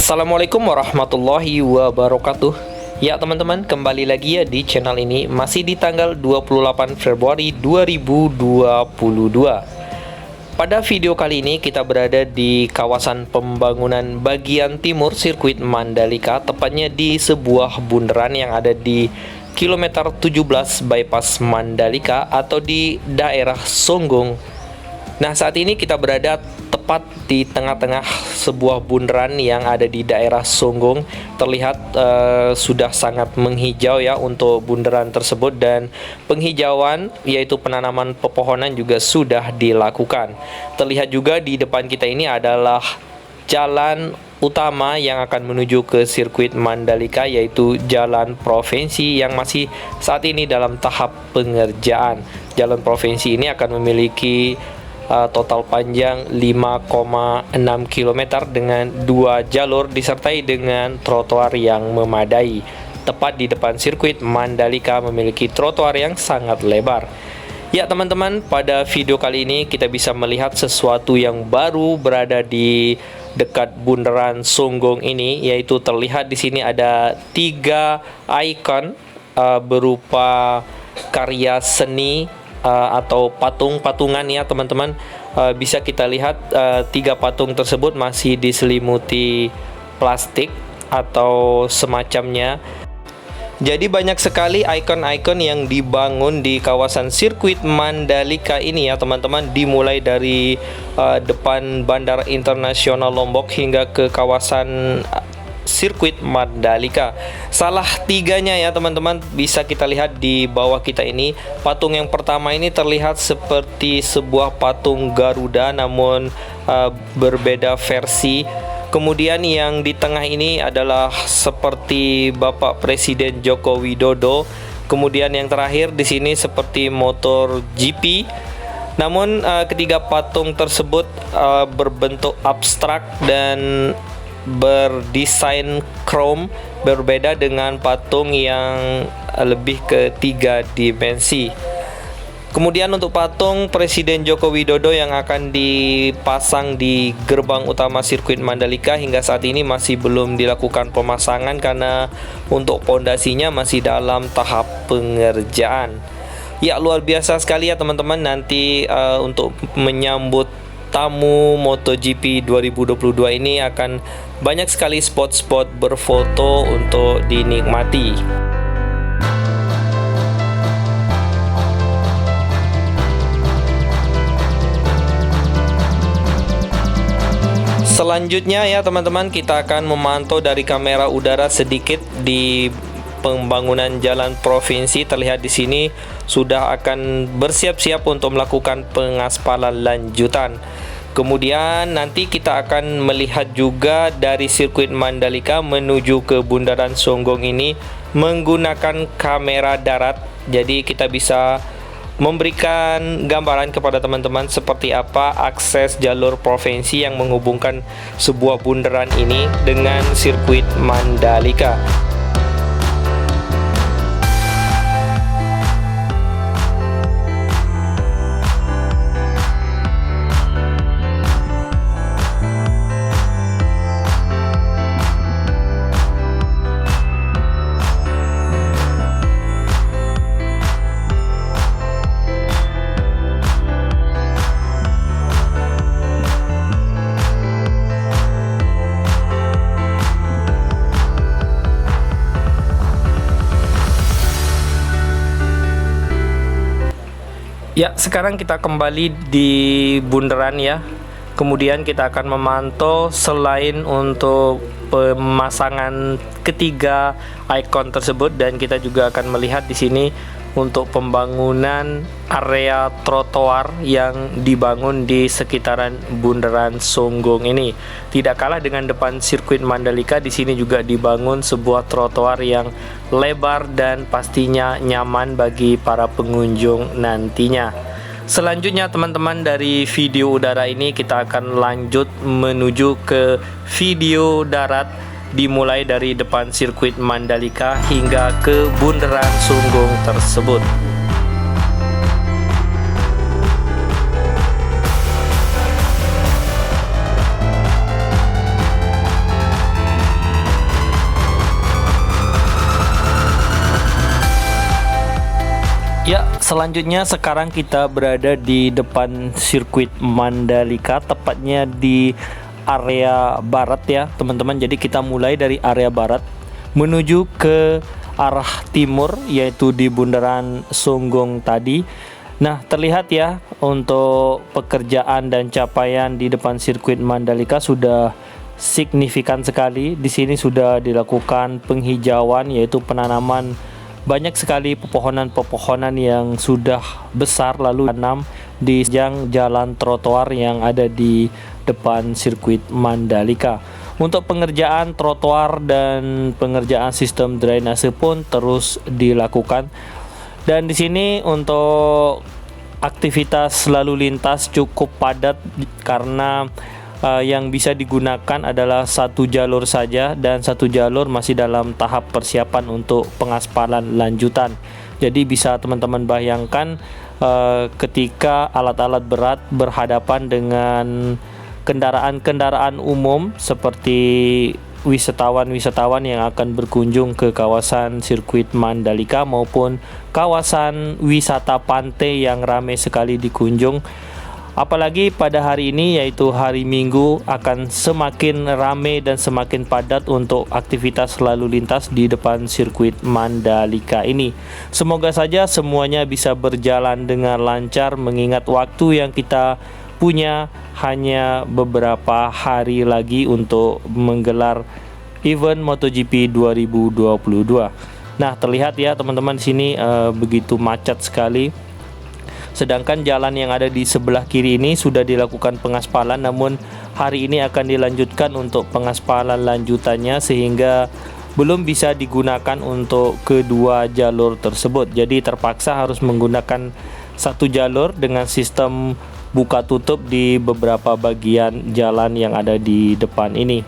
Assalamualaikum warahmatullahi wabarakatuh. Ya teman-teman, kembali lagi ya di channel ini. Masih di tanggal 28 Februari 2022. Pada video kali ini kita berada di kawasan pembangunan bagian timur sirkuit Mandalika, tepatnya di sebuah bundaran yang ada di kilometer 17 bypass Mandalika atau di daerah Songgong. Nah, saat ini kita berada tepat di tengah-tengah sebuah bundaran yang ada di daerah Songgong. Terlihat sudah sangat menghijau ya untuk bundaran tersebut, dan penghijauan yaitu penanaman pepohonan juga sudah dilakukan. Terlihat juga di depan kita ini adalah jalan utama yang akan menuju ke sirkuit Mandalika, yaitu jalan provinsi yang masih saat ini dalam tahap pengerjaan. Jalan provinsi ini akan memiliki total panjang 5,6 km dengan 2 jalur disertai dengan trotoar yang memadai. Tepat di depan sirkuit Mandalika memiliki trotoar yang sangat lebar. Ya teman-teman, pada video kali ini kita bisa melihat sesuatu yang baru berada di dekat bundaran Songgong ini, yaitu terlihat di sini ada 3 ikon berupa karya seni atau patung-patungan ya teman-teman. Bisa kita lihat 3 patung tersebut masih diselimuti plastik atau semacamnya. Jadi banyak sekali ikon-ikon yang dibangun di kawasan sirkuit Mandalika ini ya teman-teman, dimulai dari depan Bandara Internasional Lombok hingga ke kawasan sirkuit Mandalika. Salah 3-nya ya teman-teman bisa kita lihat di bawah kita ini. Patung yang pertama ini terlihat seperti sebuah patung Garuda, namun berbeda versi. Kemudian yang di tengah ini adalah seperti Bapak Presiden Joko Widodo. Kemudian yang terakhir di sini seperti motor GP. Namun ketiga patung tersebut berbentuk abstrak dan berdesain chrome, berbeda dengan patung yang lebih ke 3 dimensi. Kemudian untuk patung Presiden Joko Widodo yang akan dipasang di gerbang utama sirkuit Mandalika, hingga saat ini masih belum dilakukan pemasangan karena untuk pondasinya masih dalam tahap pengerjaan. Ya, luar biasa sekali ya teman-teman. Nanti untuk menyambut tamu MotoGP 2022 ini akan banyak sekali spot-spot berfoto untuk dinikmati. Selanjutnya ya teman-teman, kita akan memantau dari kamera udara sedikit di pembangunan jalan provinsi. Terlihat di sini sudah akan bersiap-siap untuk melakukan pengaspalan lanjutan. Kemudian nanti kita akan melihat juga dari sirkuit Mandalika menuju ke bundaran Songgong ini menggunakan kamera darat. Jadi kita bisa memberikan gambaran kepada teman-teman seperti apa akses jalur provinsi yang menghubungkan sebuah bundaran ini dengan sirkuit Mandalika. Ya, sekarang kita kembali di bundaran ya. Kemudian kita akan memantau selain untuk pemasangan ketiga ikon tersebut, dan kita juga akan melihat di sini untuk pembangunan area trotoar yang dibangun di sekitaran bundaran Songgong ini. Tidak kalah dengan depan sirkuit Mandalika, di sini juga dibangun sebuah trotoar yang lebar dan pastinya nyaman bagi para pengunjung nantinya. Selanjutnya teman-teman, dari video udara ini kita akan lanjut menuju ke video darat, dimulai dari depan sirkuit Mandalika hingga ke bundaran Songgong tersebut. Selanjutnya sekarang kita berada di depan sirkuit Mandalika, tepatnya di area barat ya teman-teman. Jadi kita mulai dari area barat menuju ke arah timur, yaitu di bundaran Songgong tadi. Nah, terlihat ya untuk pekerjaan dan capaian di depan sirkuit Mandalika sudah signifikan sekali. Di sini sudah dilakukan penghijauan, yaitu penanaman banyak sekali pepohonan-pepohonan yang sudah besar lalu tanam di sepanjang jalan trotoar yang ada di depan sirkuit Mandalika. Untuk pengerjaan trotoar dan pengerjaan sistem drainase pun terus dilakukan. Dan di sini untuk aktivitas lalu lintas cukup padat karena yang bisa digunakan adalah satu jalur saja, dan satu jalur masih dalam tahap persiapan untuk pengaspalan lanjutan. Jadi bisa teman-teman bayangkan ketika alat-alat berat berhadapan dengan kendaraan-kendaraan umum seperti wisatawan-wisatawan yang akan berkunjung ke kawasan sirkuit Mandalika maupun kawasan wisata pantai yang ramai sekali dikunjung. Apalagi pada hari ini, yaitu hari Minggu, akan semakin ramai dan semakin padat untuk aktivitas lalu lintas di depan sirkuit Mandalika ini. Semoga saja semuanya bisa berjalan dengan lancar, mengingat waktu yang kita punya hanya beberapa hari lagi untuk menggelar event MotoGP 2022. Nah, terlihat ya teman-teman, di sini begitu macet sekali. Sedangkan jalan yang ada di sebelah kiri ini sudah dilakukan pengaspalan, namun hari ini akan dilanjutkan untuk pengaspalan lanjutannya sehingga belum bisa digunakan untuk kedua jalur tersebut. Jadi terpaksa harus menggunakan satu jalur dengan sistem buka tutup di beberapa bagian jalan yang ada di depan ini.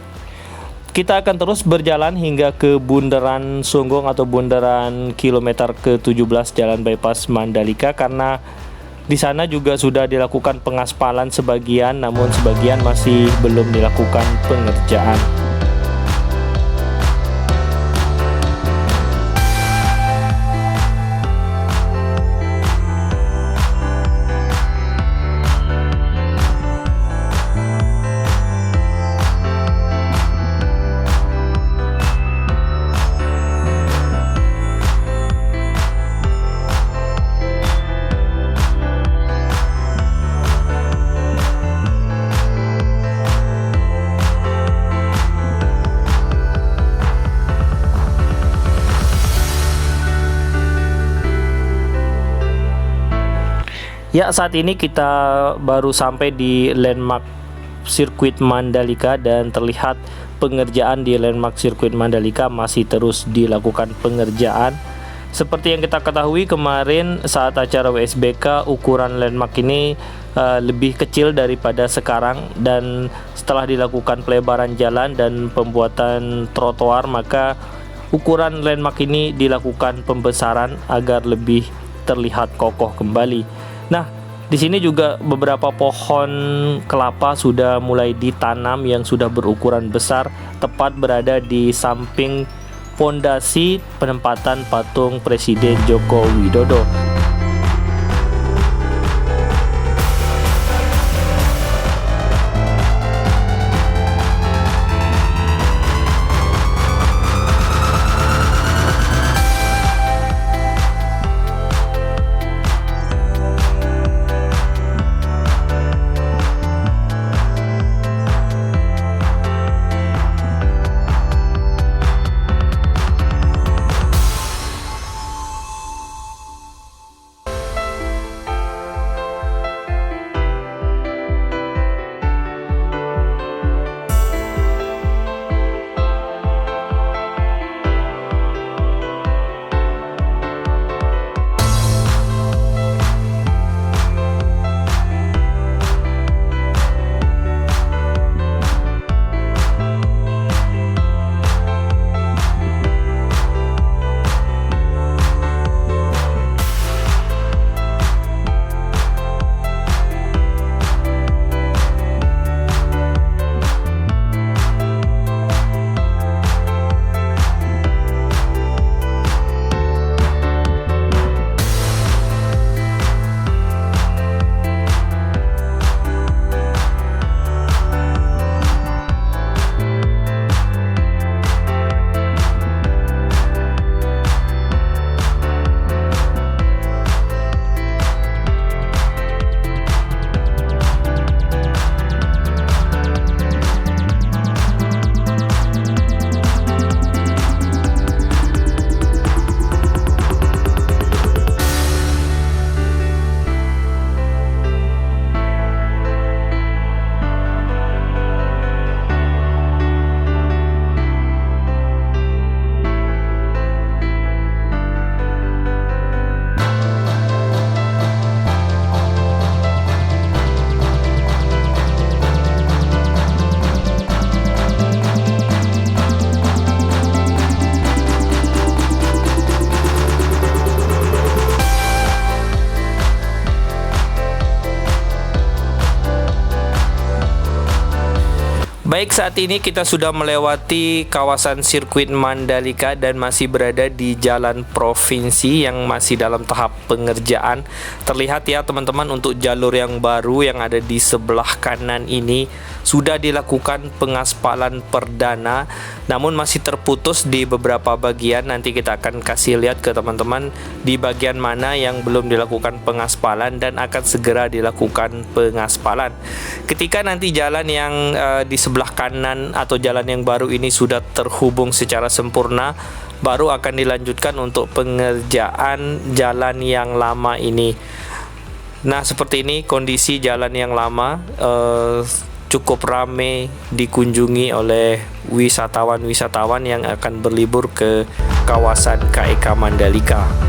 Kita akan terus berjalan hingga ke bundaran Songgong atau bundaran kilometer ke-17 Jalan Bypass Mandalika, karena di sana juga sudah dilakukan pengaspalan sebagian, namun sebagian masih belum dilakukan pengerjaan. Ya, saat ini kita baru sampai di landmark sirkuit Mandalika dan terlihat pengerjaan di landmark sirkuit Mandalika masih terus dilakukan pengerjaan. Seperti yang kita ketahui kemarin saat acara WSBK, ukuran landmark ini lebih kecil daripada sekarang, dan setelah dilakukan pelebaran jalan dan pembuatan trotoar, maka ukuran landmark ini dilakukan pembesaran agar lebih terlihat kokoh kembali. Nah, di sini juga beberapa pohon kelapa sudah mulai ditanam yang sudah berukuran besar, tepat berada di samping pondasi penempatan patung Presiden Joko Widodo. Baik, saat ini kita sudah melewati kawasan sirkuit Mandalika dan masih berada di jalan provinsi yang masih dalam tahap pengerjaan. Terlihat ya teman-teman, untuk jalur yang baru yang ada di sebelah kanan ini sudah dilakukan pengaspalan perdana, namun masih terputus di beberapa bagian. Nanti kita akan kasih lihat ke teman-teman di bagian mana yang belum dilakukan pengaspalan dan akan segera dilakukan pengaspalan. Ketika nanti jalan yang di sebelah kanan atau jalan yang baru ini sudah terhubung secara sempurna, baru akan dilanjutkan untuk pengerjaan jalan yang lama ini. Nah, seperti ini kondisi jalan yang lama, cukup ramai dikunjungi oleh wisatawan-wisatawan yang akan berlibur ke kawasan KEK Mandalika.